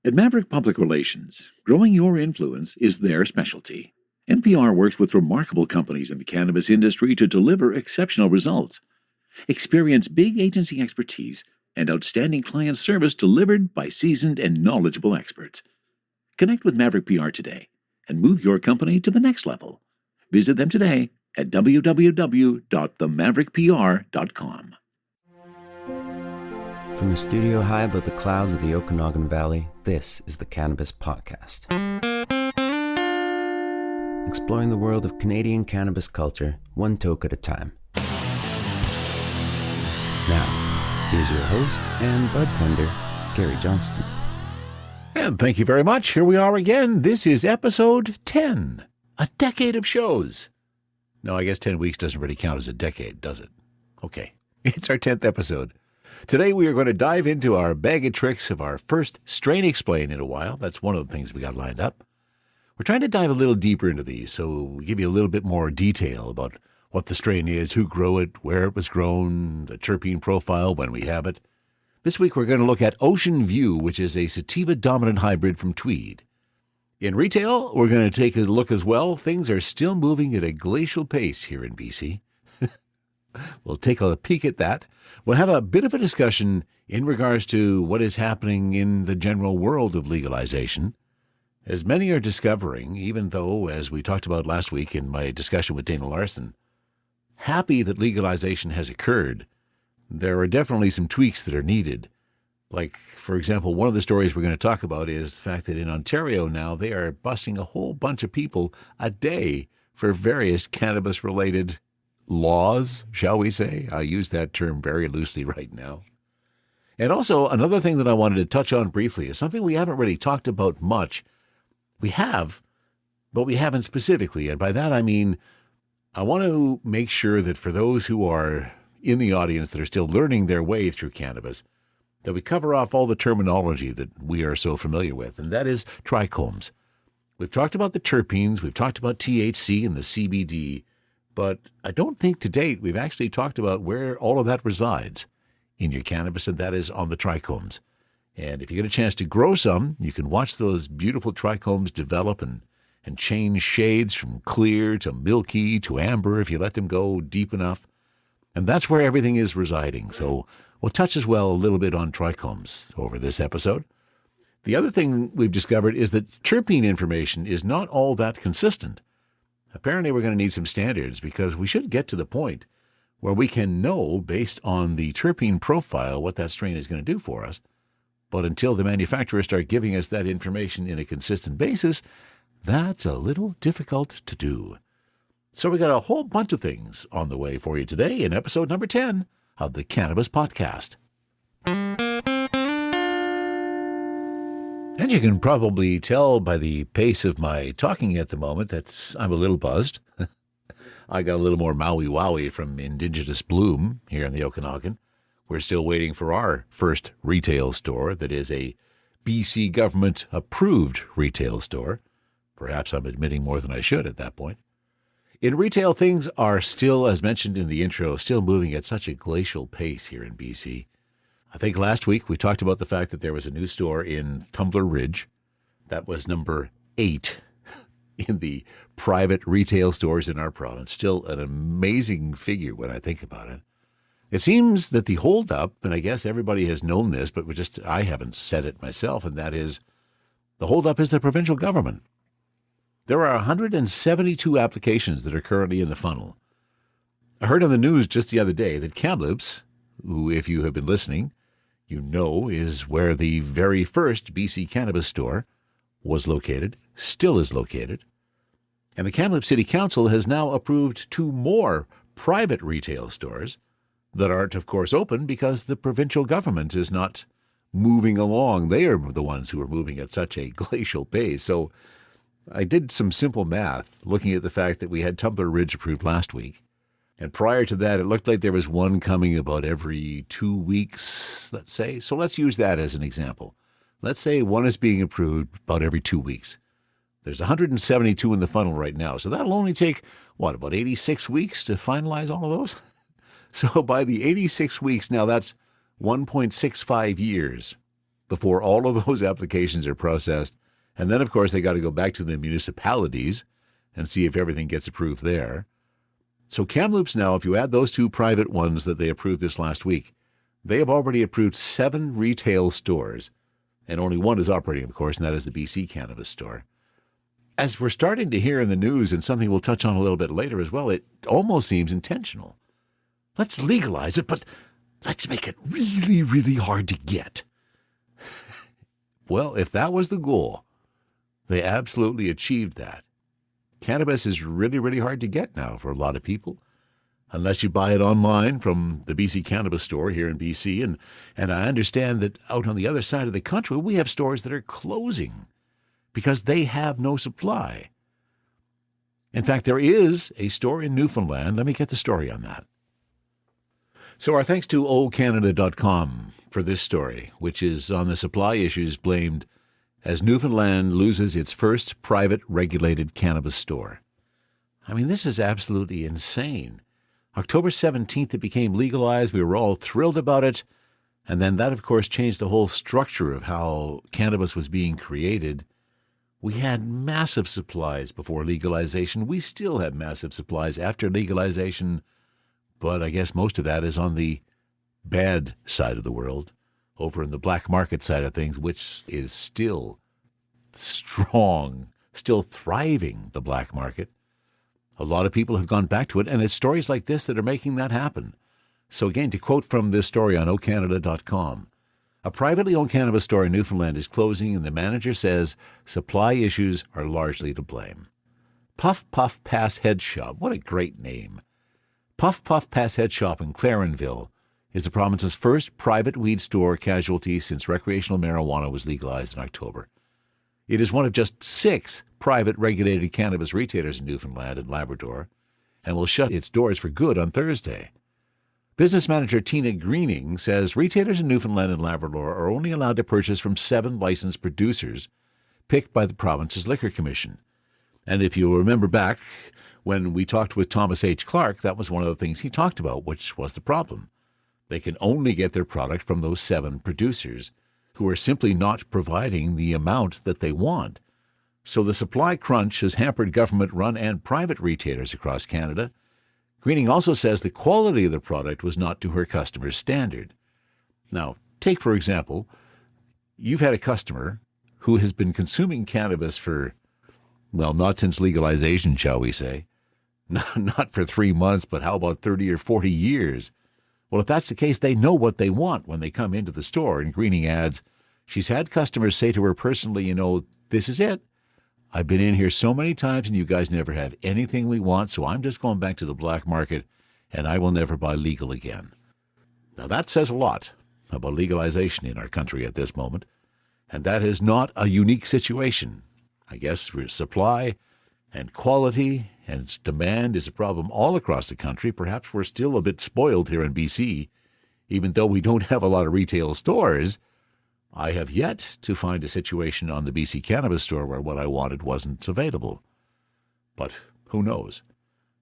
At Maverick Public Relations, growing your influence is their specialty. NPR works with remarkable companies in the cannabis industry to deliver exceptional results. Experience big agency expertise and outstanding client service delivered by seasoned and knowledgeable experts. Connect with Maverick PR today and move your company to the next level. Visit them today at www.themaverickpr.com. From a studio high above the clouds of the Okanagan Valley, this is the Cannabis Podcast. Exploring the world of Canadian cannabis culture, one toke at a time. Now, here's your host and bud tender, Gary Johnston. And thank you very much. Here we are again. This is episode 10. A decade of shows. No, I guess 10 weeks doesn't really count as a decade, does it? Okay. It's our 10th episode. Today we are going to dive into our bag of tricks of our first Strain Explain in a while. That's one of the things we got lined up. We're trying to dive a little deeper into these, so we give you a little bit more detail about what the strain is, who grew it, where it was grown, the terpene profile, when we have it. This week we're going to look at Ocean View, which is a Sativa Dominant hybrid from Tweed. In retail, we're going to take a look as well. Things are still moving at a glacial pace here in BC. We'll take a peek at that. We'll have a bit of a discussion in regards to what is happening in the general world of legalization. As many are discovering, even though, as we talked about last week in my discussion with Dana Larson, happy that legalization has occurred, there are definitely some tweaks that are needed. Like, for example, one of the stories we're going to talk about is the fact that in Ontario now they are busting a whole bunch of people a day for various cannabis-related laws, shall we say. I use that term very loosely right now. And also, another thing that I wanted to touch on briefly is something we haven't really talked about much. We have, but we haven't specifically. And by that I mean, I want to make sure that for those who are in the audience that are still learning their way through cannabis, that we cover off all the terminology that we are so familiar with, and that is trichomes. We've talked about the terpenes, we've talked about THC and the CBD, but I don't think to date we've actually talked about where all of that resides in your cannabis, and that is on the trichomes. And if you get a chance to grow some, you can watch those beautiful trichomes develop and change shades from clear to milky to amber if you let them go deep enough. And that's where everything is residing. So we'll touch as well a little bit on trichomes over this episode. The other thing we've discovered is that terpene information is not all that consistent. Apparently we're going to need some standards because we should get to the point where we can know based on the terpene profile what that strain is going to do for us. But until the manufacturers start giving us that information in a consistent basis, that's a little difficult to do. So we got a whole bunch of things on the way for you today in episode number 10 of the Cannabis Podcast. And you can probably tell by the pace of my talking at the moment that I'm a little buzzed. I got a little more Maui-Wowie from Indigenous Bloom here in the Okanagan. We're still waiting for our first retail store that is a BC government-approved retail store. Perhaps I'm admitting more than I should at that point. In retail, things are still, as mentioned in the intro, still moving at such a glacial pace here in BC. I think last week we talked about the fact that there was a new store in Tumbler Ridge. That was number 8 in the private retail stores in our province. Still an amazing figure when I think about it. It seems that the holdup, and I guess everybody has known this, but I haven't said it myself, and that is the holdup is the provincial government. There are 172 applications that are currently in the funnel. I heard on the news just the other day that Kamloops, who, if you have been listening, you know is where the very first BC cannabis store was located, still is located. And the Kamloops City Council has now approved 2 more private retail stores that aren't, of course, open because the provincial government is not moving along. They are the ones who are moving at such a glacial pace. So I did some simple math looking at the fact that we had Tumbler Ridge approved last week. And prior to that, it looked like there was one coming about every 2 weeks, let's say. So let's use that as an example. Let's say one is being approved about every 2 weeks. There's 172 in the funnel right now. So that'll only take, about 86 weeks to finalize all of those? So by the 86 weeks, now that's 1.65 years before all of those applications are processed. And then, of course, they got to go back to the municipalities and see if everything gets approved there. So Kamloops now, if you add those two private ones that they approved this last week, they have already approved 7 retail stores. And only one is operating, of course, and that is the BC Cannabis Store. As we're starting to hear in the news, and something we'll touch on a little bit later as well, it almost seems intentional. Let's legalize it, but let's make it really, really hard to get. Well, if that was the goal, they absolutely achieved that. Cannabis is really, really hard to get now for a lot of people, unless you buy it online from the BC Cannabis Store here in BC. And I understand that out on the other side of the country, we have stores that are closing because they have no supply. In fact, there is a store in Newfoundland. Let me get the story on that. So our thanks to ocanada.com for this story, which is on the supply issues blamed as Newfoundland loses its first private regulated cannabis store. I mean, this is absolutely insane. October 17th, it became legalized. We were all thrilled about it. And then that, of course, changed the whole structure of how cannabis was being created. We had massive supplies before legalization. We still have massive supplies after legalization. But I guess most of that is on the bad side of the world, over in the black market side of things, which is still strong, still thriving, the black market. A lot of people have gone back to it, and it's stories like this that are making that happen. So again, to quote from this story on ocanada.com, a privately owned cannabis store in Newfoundland is closing, and the manager says supply issues are largely to blame. Puff Puff Pass Head Shop, what a great name. Puff Puff Pass Head Shop in Clarenville is the province's first private weed store casualty since recreational marijuana was legalized in October. It is one of just 6 private regulated cannabis retailers in Newfoundland and Labrador, and will shut its doors for good on Thursday. Business manager Tina Greening says retailers in Newfoundland and Labrador are only allowed to purchase from 7 licensed producers picked by the province's Liquor Commission. And if you remember back when we talked with Thomas H. Clark, that was one of the things he talked about, which was the problem. They can only get their product from those 7 producers who are simply not providing the amount that they want. So the supply crunch has hampered government-run and private retailers across Canada. Greening also says the quality of the product was not to her customers' standard. Now, take, for example, you've had a customer who has been consuming cannabis for, well, not since legalization, shall we say. Not for 3 months, but how about 30 or 40 years? Well, if that's the case, they know what they want when they come into the store. And Greening adds, she's had customers say to her personally, this is it. I've been in here so many times and you guys never have anything we want, so I'm just going back to the black market and I will never buy legal again. Now that says a lot about legalization in our country at this moment, and that is not a unique situation. I guess supply and quality and demand is a problem all across the country. Perhaps we're still a bit spoiled here in BC, even though we don't have a lot of retail stores. I have yet to find a situation on the BC Cannabis Store where what I wanted wasn't available. But who knows?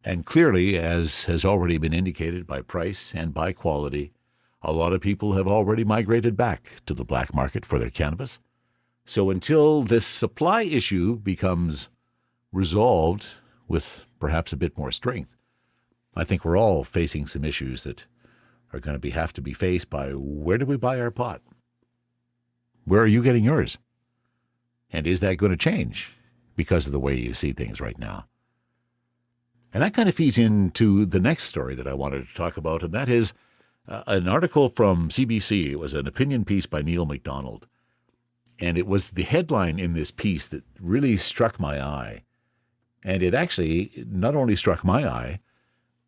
And clearly, as has already been indicated by price and by quality, a lot of people have already migrated back to the black market for their cannabis. So until this supply issue becomes resolved with perhaps a bit more strength, I think we're all facing some issues that are going to have to be faced by where do we buy our pot? Where are you getting yours? And is that going to change because of the way you see things right now? And that kind of feeds into the next story that I wanted to talk about, and that is an article from CBC. It was an opinion piece by Neil MacDonald. And it was the headline in this piece that really struck my eye. And it actually not only struck my eye,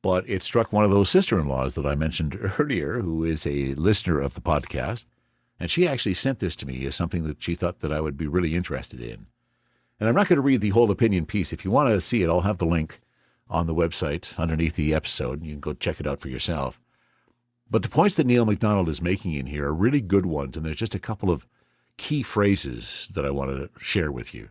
but it struck one of those sister-in-laws that I mentioned earlier, who is a listener of the podcast. And she actually sent this to me as something that she thought that I would be really interested in. And I'm not going to read the whole opinion piece. If you want to see it, I'll have the link on the website underneath the episode. You can go check it out for yourself. But the points that Neil MacDonald is making in here are really good ones, and there's just a couple of key phrases that I wanted to share with you.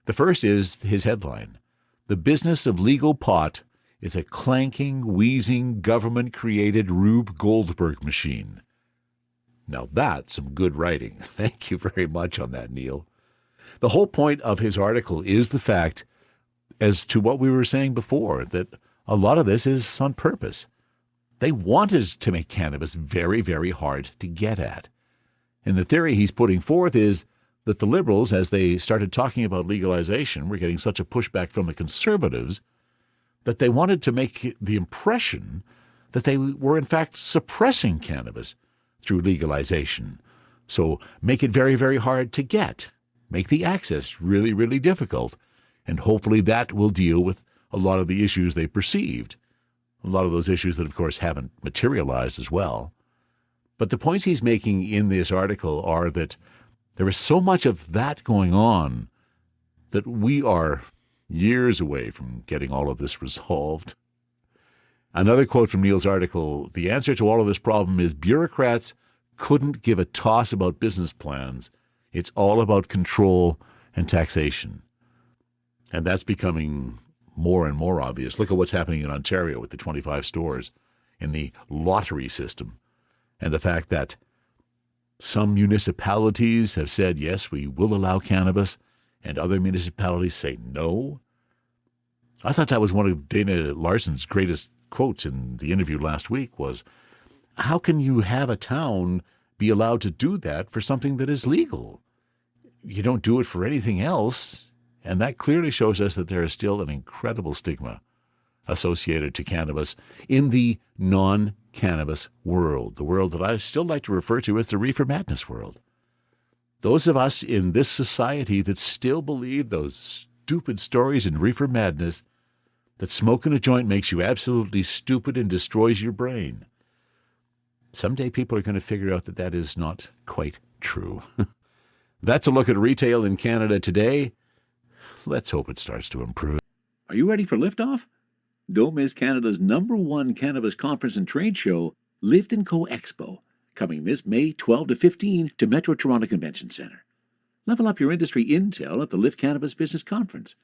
The first is his headline: "The business of legal pot is a clanking, wheezing, government-created Rube Goldberg machine." Now that's some good writing. Thank you very much on that, Neil. The whole point of his article is the fact, as to what we were saying before, that a lot of this is on purpose. They wanted to make cannabis very, very hard to get at. And the theory he's putting forth is that the liberals, as they started talking about legalization, were getting such a pushback from the conservatives that they wanted to make the impression that they were in fact suppressing cannabis through legalization. So make it very, very hard to get. Make the access really, really difficult. And hopefully that will deal with a lot of the issues they perceived. A lot of those issues that, of course, haven't materialized as well. But the points he's making in this article are that there is so much of that going on that we are years away from getting all of this resolved. Another quote from Neil's article, the answer to all of this problem is bureaucrats couldn't give a toss about business plans. It's all about control and taxation. And that's becoming more and more obvious. Look at what's happening in Ontario with the 25 stores in the lottery system, and the fact that some municipalities have said, yes, we will allow cannabis, and other municipalities say no. I thought that was one of Dana Larson's greatest quotes in the interview last week was, how can you have a town be allowed to do that for something that is legal? You don't do it for anything else. And that clearly shows us that there is still an incredible stigma associated to cannabis in the non-cannabis world, the world that I still like to refer to as the reefer madness world. Those of us in this society that still believe those stupid stories in reefer madness, that smoking a joint makes you absolutely stupid and destroys your brain. Someday people are going to figure out that that is not quite true. That's a look at retail in Canada today. Let's hope it starts to improve. Are you ready for liftoff? Don't miss Canada's #1 cannabis conference and trade show, Lift & Co. Expo, coming this May 12 to 15 to Metro Toronto Convention Centre. Level up your industry intel at the Lift Cannabis Business Conference.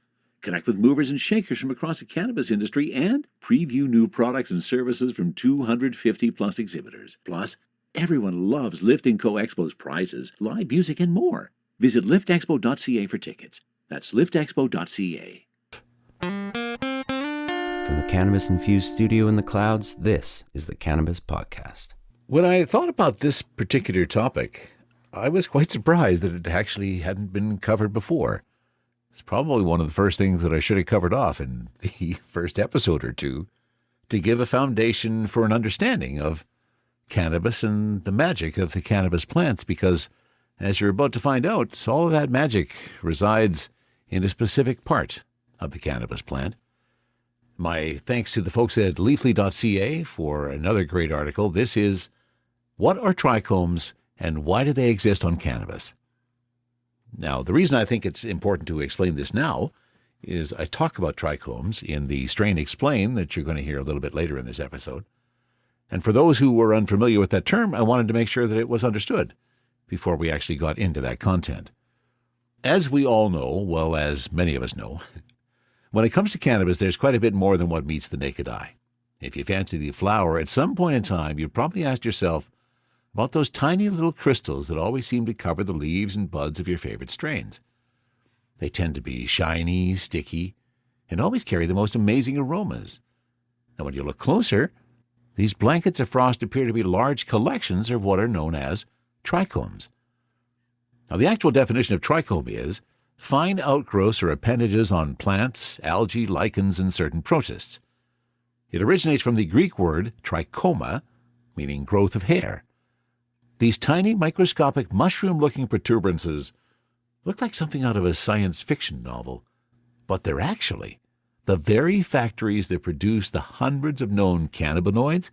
Connect with movers and shakers from across the cannabis industry and preview new products and services from 250-plus exhibitors. Plus, everyone loves Lift & Co. Expo's prizes, live music, and more. Visit liftexpo.ca for tickets. That's liftexpo.ca. From the cannabis-infused studio in the clouds, this is the Cannabis Podcast. When I thought about this particular topic, I was quite surprised that it actually hadn't been covered before. It's probably one of the first things that I should have covered off in the first episode or two to give a foundation for an understanding of cannabis and the magic of the cannabis plants, because as you're about to find out, all of that magic resides in a specific part of the cannabis plant. My thanks to the folks at leafly.ca for another great article. This is What are Trichomes and Why Do They Exist on Cannabis? Now, the reason I think it's important to explain this now is I talk about trichomes in the Strain Explain that you're going to hear a little bit later in this episode. And for those who were unfamiliar with that term, I wanted to make sure that it was understood before we actually got into that content. As we all know, well, as many of us know, when it comes to cannabis, there's quite a bit more than what meets the naked eye. If you fancy the flower, at some point in time, you've probably asked yourself about those tiny little crystals that always seem to cover the leaves and buds of your favorite strains. They tend to be shiny, sticky, and always carry the most amazing aromas. And when you look closer, these blankets of frost appear to be large collections of what are known as trichomes. Now, the actual definition of trichome is fine outgrowths or appendages on plants, algae, lichens, and certain protists. It originates from the Greek word trichoma, meaning growth of hair. These tiny microscopic mushroom-looking protuberances look like something out of a science fiction novel, but they're actually the very factories that produce the hundreds of known cannabinoids,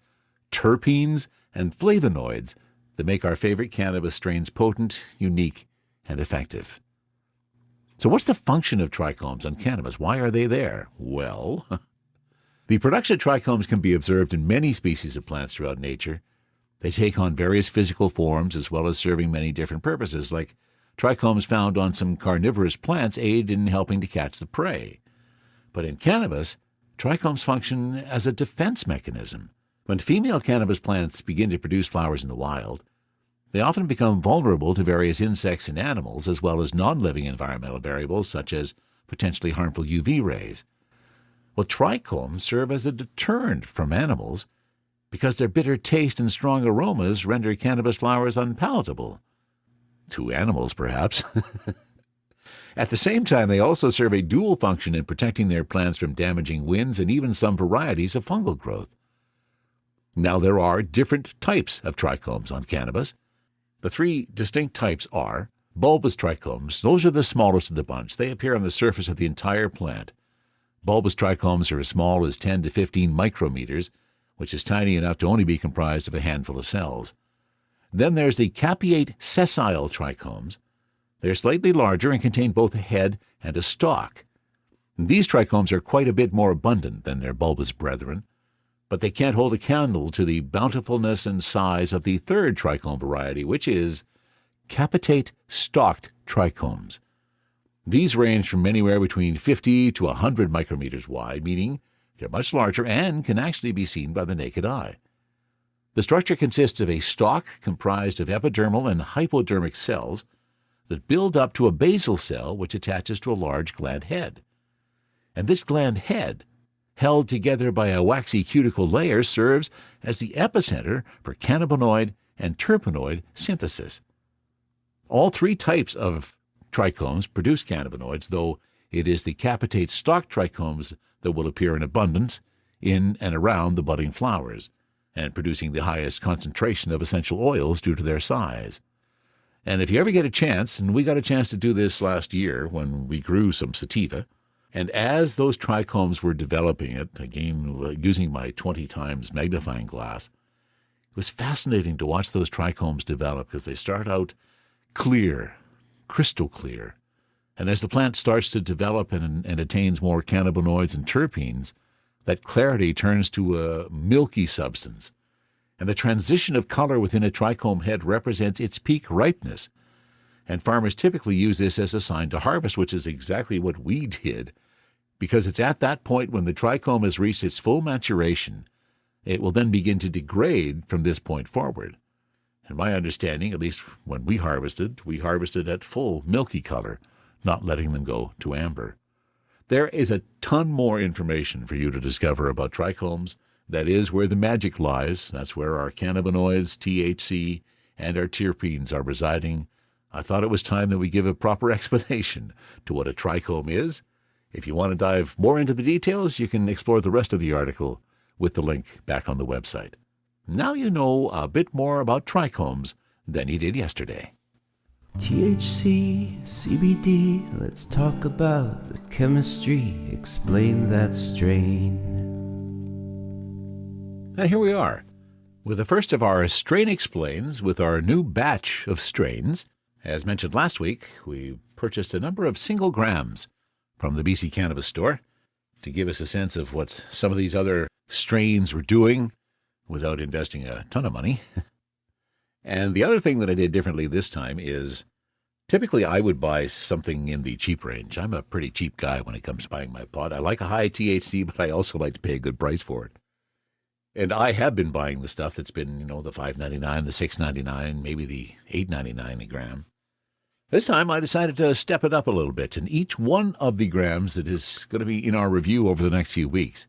terpenes, and flavonoids that make our favorite cannabis strains potent, unique, and effective. So what's the function of trichomes on cannabis? Why are they there? Well, the production of trichomes can be observed in many species of plants throughout nature. They take on various physical forms as well as serving many different purposes, like trichomes found on some carnivorous plants aid in helping to catch the prey. But in cannabis, trichomes function as a defense mechanism. When female cannabis plants begin to produce flowers in the wild, they often become vulnerable to various insects and animals, as well as non-living environmental variables such as potentially harmful UV rays. Well, trichomes serve as a deterrent from animals because their bitter taste and strong aromas render cannabis flowers unpalatable. To animals, perhaps. At the same time, they also serve a dual function in protecting their plants from damaging winds and even some varieties of fungal growth. Now, there are different types of trichomes on cannabis. The three distinct types are bulbous trichomes. Those are the smallest of the bunch. They appear on the surface of the entire plant. Bulbous trichomes are as small as 10 to 15 micrometers, which is tiny enough to only be comprised of a handful of cells. Then there's the capiate sessile trichomes. They're slightly larger and contain both a head and a stalk. These trichomes are quite a bit more abundant than their bulbous brethren, but they can't hold a candle to the bountifulness and size of the third trichome variety, which is capitate stalked trichomes. These range from anywhere between 50 to 100 micrometers wide, meaning they're much larger and can actually be seen by the naked eye. The structure consists of a stalk comprised of epidermal and hypodermic cells that build up to a basal cell which attaches to a large gland head. And this gland head, held together by a waxy cuticle layer, serves as the epicenter for cannabinoid and terpenoid synthesis. All three types of trichomes produce cannabinoids, though it is the capitate stalk trichomes that will appear in abundance in and around the budding flowers, and producing the highest concentration of essential oils due to their size. And if you ever get a chance, and we got a chance to do this last year when we grew some sativa, and as those trichomes were developing it, again using my 20 times magnifying glass, it was fascinating to watch those trichomes develop because they start out clear, crystal clear. And as the plant starts to develop and attains more cannabinoids and terpenes, that clarity turns to a milky substance. And the transition of color within a trichome head represents its peak ripeness. And farmers typically use this as a sign to harvest, which is exactly what we did, because it's at that point when the trichome has reached its full maturation. It will then begin to degrade from this point forward. And my understanding, at least when we harvested at full milky color, not letting them go to amber. There is a ton more information for you to discover about trichomes. That is where the magic lies. That's where our cannabinoids, THC, and our terpenes are residing. I thought it was time that we give a proper explanation to what a trichome is. If you want to dive more into the details, you can explore the rest of the article with the link back on the website. Now you know a bit more about trichomes than you did yesterday. THC, CBD, let's talk about the chemistry, explain that strain. And here we are, with the first of our Strain Explains with our new batch of strains. As mentioned last week, we purchased a number of single grams from the BC Cannabis Store to give us a sense of what some of these other strains were doing without investing a ton of money. And the other thing that I did differently this time is typically I would buy something in the cheap range. I'm a pretty cheap guy when it comes to buying my pot. I like a high THC, but I also like to pay a good price for it. And I have been buying the stuff that's been, the $5.99, the $6.99, maybe the $8.99 a gram. This time I decided to step it up a little bit, and each one of the grams that is going to be in our review over the next few weeks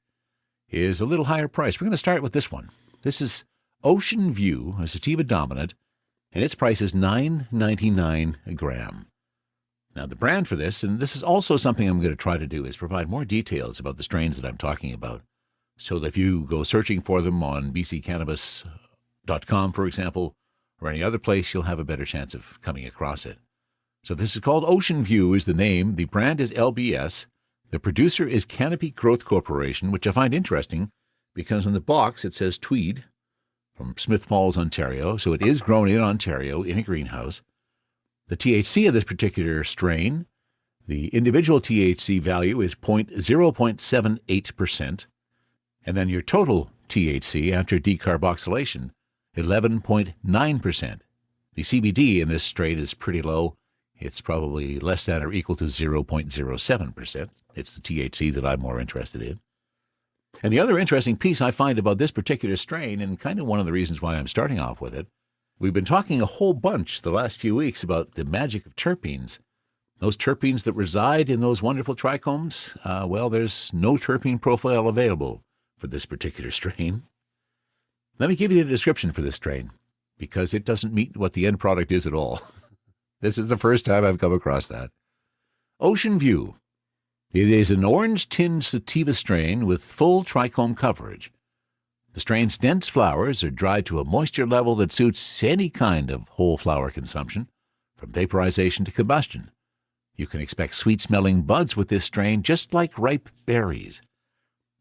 is a little higher price. We're going to start with this one. This is Ocean View, a Sativa Dominant, and its price is $9.99 a gram. Now, the brand for this, and this is also something I'm going to try to do, is provide more details about the strains that I'm talking about, so that if you go searching for them on bccannabis.com, for example, or any other place, you'll have a better chance of coming across it. So this is called Ocean View is the name. The brand is LBS. The producer is Canopy Growth Corporation, which I find interesting because on the box it says Tweed from Smith Falls, Ontario. So it is grown in Ontario in a greenhouse. The THC of this particular strain, the individual THC value is 0.78%. And then your total THC after decarboxylation, 11.9%. The CBD in this strain is pretty low. It's probably less than or equal to 0.07%. It's the THC that I'm more interested in. And the other interesting piece I find about this particular strain, and kind of one of the reasons why I'm starting off with it, We've been talking a whole bunch the last few weeks about the magic of terpenes. Those terpenes that reside in those wonderful trichomes, there's no terpene profile available for this particular strain. Let me give you the description for this strain, because it doesn't meet what the end product is at all. This is the first time I've come across that. Ocean View. It is an orange-tinged sativa strain with full trichome coverage. The strain's dense flowers are dried to a moisture level that suits any kind of whole flower consumption, from vaporization to combustion. You can expect sweet-smelling buds with this strain, just like ripe berries.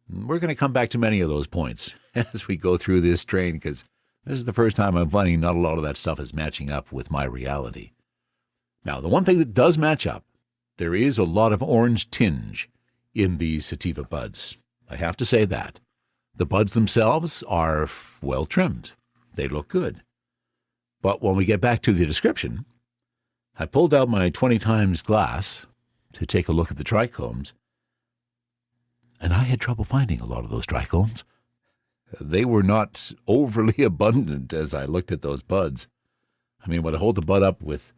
We're going to come back to many of those points as we go through this strain, because this is the first time I'm finding not a lot of that stuff is matching up with my reality. Now, the one thing that does match up, there is a lot of orange tinge in these sativa buds. I have to say that. The buds themselves are well trimmed. They look good. But when we get back to the description, I pulled out my 20 times glass to take a look at the trichomes, and I had trouble finding a lot of those trichomes. They were not overly abundant as I looked at those buds. I mean, when I hold the bud up with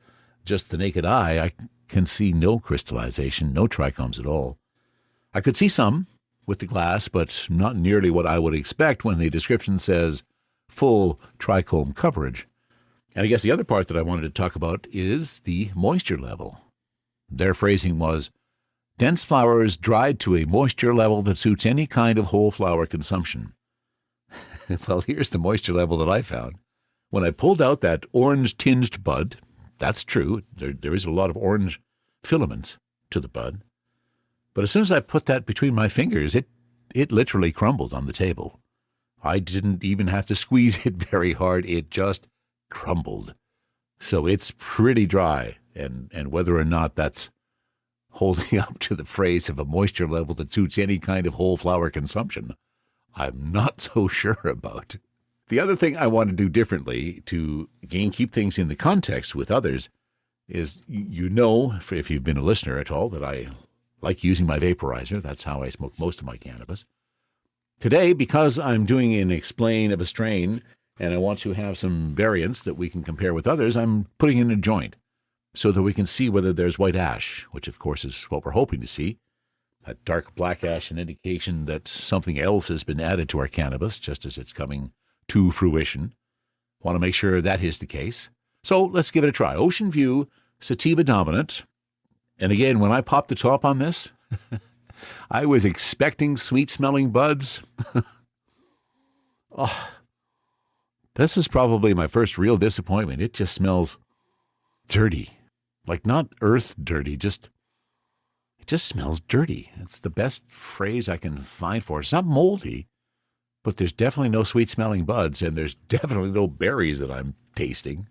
just the naked eye, I can see no crystallization, no trichomes at all. I could see some with the glass, but not nearly what I would expect when the description says full trichome coverage. And I guess the other part that I wanted to talk about is the moisture level. Their phrasing was, dense flowers dried to a moisture level that suits any kind of whole flower consumption. Well, here's the moisture level that I found. When I pulled out that orange-tinged bud, that's true, there is a lot of orange filaments to the bud. But as soon as I put that between my fingers, it literally crumbled on the table. I didn't even have to squeeze it very hard. It just crumbled. So it's pretty dry, and whether or not that's holding up to the phrase of a moisture level that suits any kind of whole flower consumption, I'm not so sure about. The other thing I want to do differently to, again, keep things in the context with others is, you know, if you've been a listener at all, that I like using my vaporizer. That's how I smoke most of my cannabis. Today, because I'm doing an explain of a strain and I want to have some variants that we can compare with others, I'm putting in a joint so that we can see whether there's white ash, which of course is what we're hoping to see. That dark black ash, an indication that something else has been added to our cannabis just as it's coming to fruition. Want to make sure that is the case. So let's give it a try. Ocean View, Sativa Dominant. And again, when I popped the top on this, I was expecting sweet-smelling buds. This is probably my first real disappointment. It just smells dirty. Like not earth dirty, it just smells dirty. It's the best phrase I can find for it. It's not moldy, but there's definitely no sweet-smelling buds, and there's definitely no berries that I'm tasting.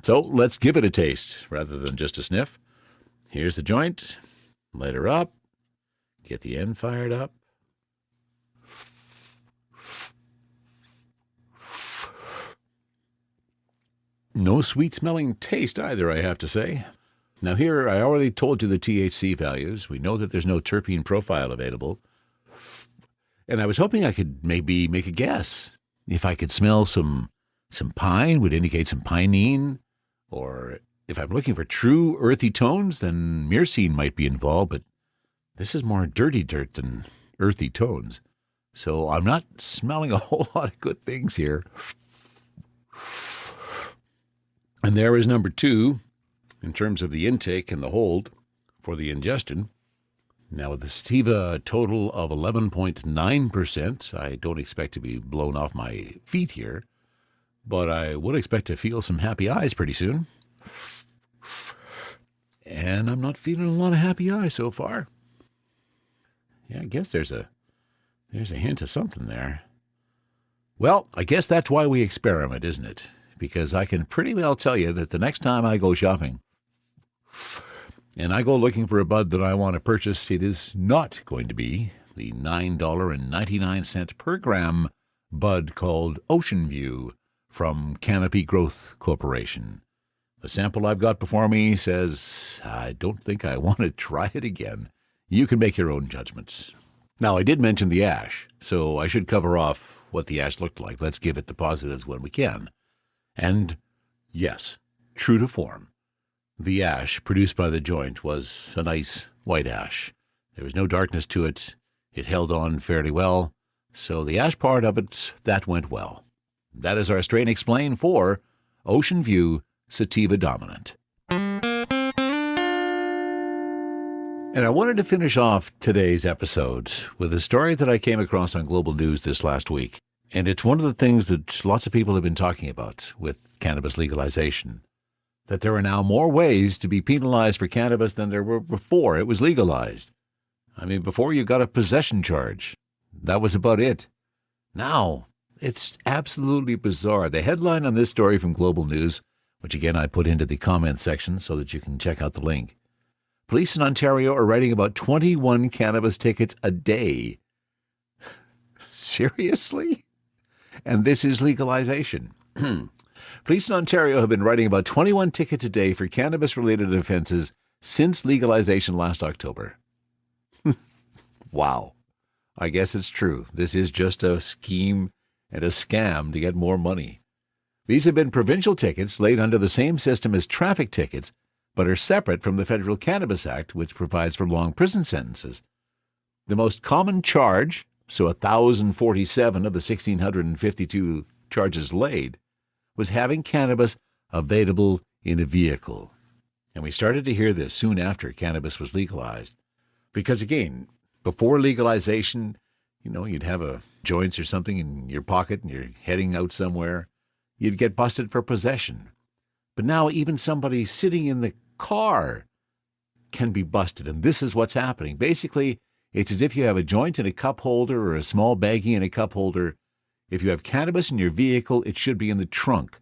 So let's give it a taste rather than just a sniff. Here's the joint. Light her up. Get the end fired up. No sweet-smelling taste either, I have to say. Now here, I already told you the THC values. We know that there's no terpene profile available. And I was hoping I could maybe make a guess. If I could smell some pine, would indicate some pinene. Or if I'm looking for true earthy tones, then myrcene might be involved, but this is more dirty dirt than earthy tones. So I'm not smelling a whole lot of good things here. And there is number 2 in terms of the intake and the hold for the ingestion. Now, with the sativa total of 11.9%, I don't expect to be blown off my feet here, but I would expect to feel some happy eyes pretty soon. And I'm not feeling a lot of happy eyes so far. Yeah, I guess there's a hint of something there. Well, I guess that's why we experiment, isn't it? Because I can pretty well tell you that the next time I go shopping and I go looking for a bud that I want to purchase, it is not going to be the $9.99 per gram bud called Ocean View from Canopy Growth Corporation. The sample I've got before me says, I don't think I want to try it again. You can make your own judgments. Now, I did mention the ash, so I should cover off what the ash looked like. Let's give it the positives when we can. And Yes, true to form. The ash produced by the joint was a nice white ash. There was no darkness to it. It held on fairly well. So the ash part of it, that went well. That is our strain explain for Ocean View Sativa Dominant. And I wanted to finish off today's episode with a story that I came across on Global News this last week. And it's one of the things that lots of people have been talking about with cannabis legalization, that there are now more ways to be penalized for cannabis than there were before it was legalized. I mean, before you got a possession charge. That was about it. Now, it's absolutely bizarre. The headline on this story from Global News, which again I put into the comments section so that you can check out the link. Police in Ontario are writing about 21 cannabis tickets a day. Seriously? And this is legalization. Police in Ontario have been writing about 21 tickets a day for cannabis-related offenses since legalization last October. Wow. I guess it's true. This is just a scheme and a scam to get more money. These have been provincial tickets laid under the same system as traffic tickets, but are separate from the Federal Cannabis Act, which provides for long prison sentences. The most common charge, so 1,047 of the 1,652 charges laid, was having cannabis available in a vehicle. And we started to hear this soon after cannabis was legalized. Because again, before legalization, you'd have a joints or something in your pocket and you're heading out somewhere. You'd get busted for possession. But now even somebody sitting in the car can be busted. And this is what's happening. Basically, it's as if you have a joint in a cup holder or a small baggie in a cup holder. If you have cannabis in your vehicle, it should be in the trunk.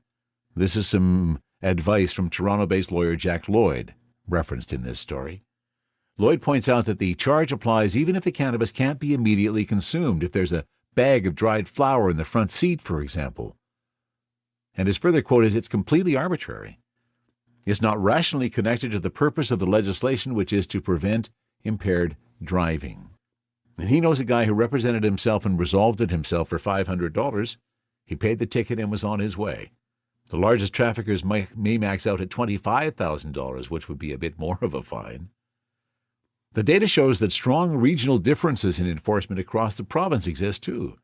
This is some advice from Toronto-based lawyer Jack Lloyd, referenced in this story. Lloyd points out that the charge applies even if the cannabis can't be immediately consumed, if there's a bag of dried flower in the front seat, for example. And his further quote is, it's completely arbitrary. It's not rationally connected to the purpose of the legislation, which is to prevent impaired driving. And he knows a guy who represented himself and resolved it himself for $500. He paid the ticket and was on his way. The largest traffickers may max out at $25,000, which would be a bit more of a fine. The data shows that strong regional differences in enforcement across the province exist too.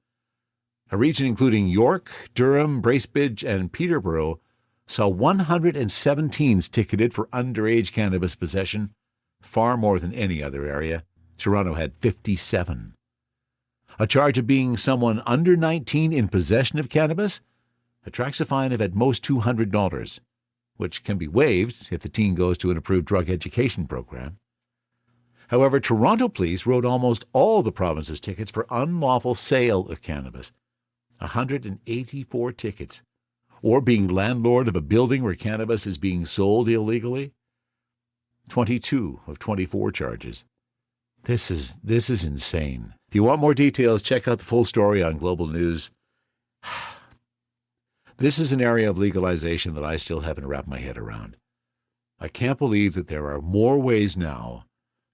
A region including York, Durham, Bracebridge, and Peterborough saw 117 ticketed for underage cannabis possession, far more than any other area. Toronto had 57. A charge of being someone under 19 in possession of cannabis attracts a fine of at most $200, which can be waived if the teen goes to an approved drug education program. However, Toronto police wrote almost all the province's tickets for unlawful sale of cannabis, 184 tickets, or being landlord of a building where cannabis is being sold illegally, 22 of 24 charges. This is insane. If you want more details, check out the full story on Global News. This is an area of legalization that I still haven't wrapped my head around. I can't believe that there are more ways now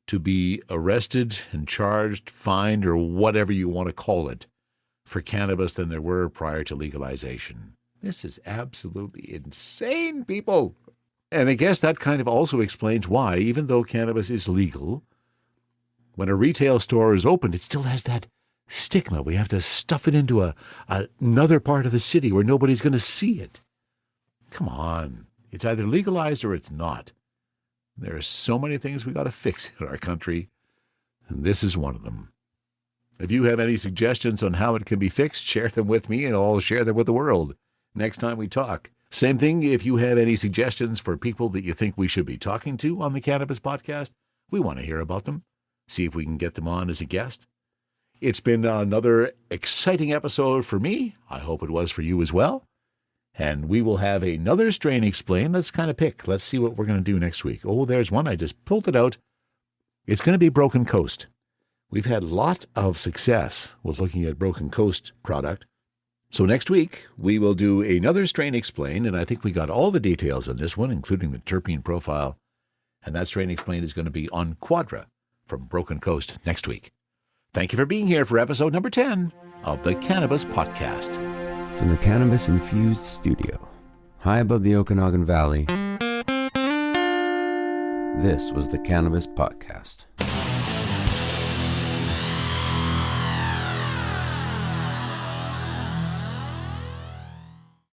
to be arrested and charged, fined, or whatever you want to call it, for cannabis than there were prior to legalization. This is absolutely insane, people. And I guess that kind of also explains why, even though cannabis is legal, when a retail store is opened, it still has that stigma. We have to stuff it into another part of the city where nobody's going to see it. Come on. It's either legalized or it's not. There are so many things we got to fix in our country, and this is one of them. If you have any suggestions on how it can be fixed, share them with me, and I'll share them with the world next time we talk. Same thing, if you have any suggestions for people that you think we should be talking to on the Cannabis Podcast, we want to hear about them. See if we can get them on as a guest. It's been another exciting episode for me. I hope it was for you as well. And we will have another strain explained. Let's kind of pick. Let's see what we're going to do next week. Oh, there's one. I just pulled it out. It's going to be Broken Coast. We've had a lot of success with looking at Broken Coast product. So next week, we will do another strain explained, and I think we got all the details on this one, including the terpene profile. And that strain explained is going to be on Quadra from Broken Coast next week. Thank you for being here for episode number 10 of the Cannabis Podcast. From the Cannabis Infused Studio, high above the Okanagan Valley. This was the Cannabis Podcast.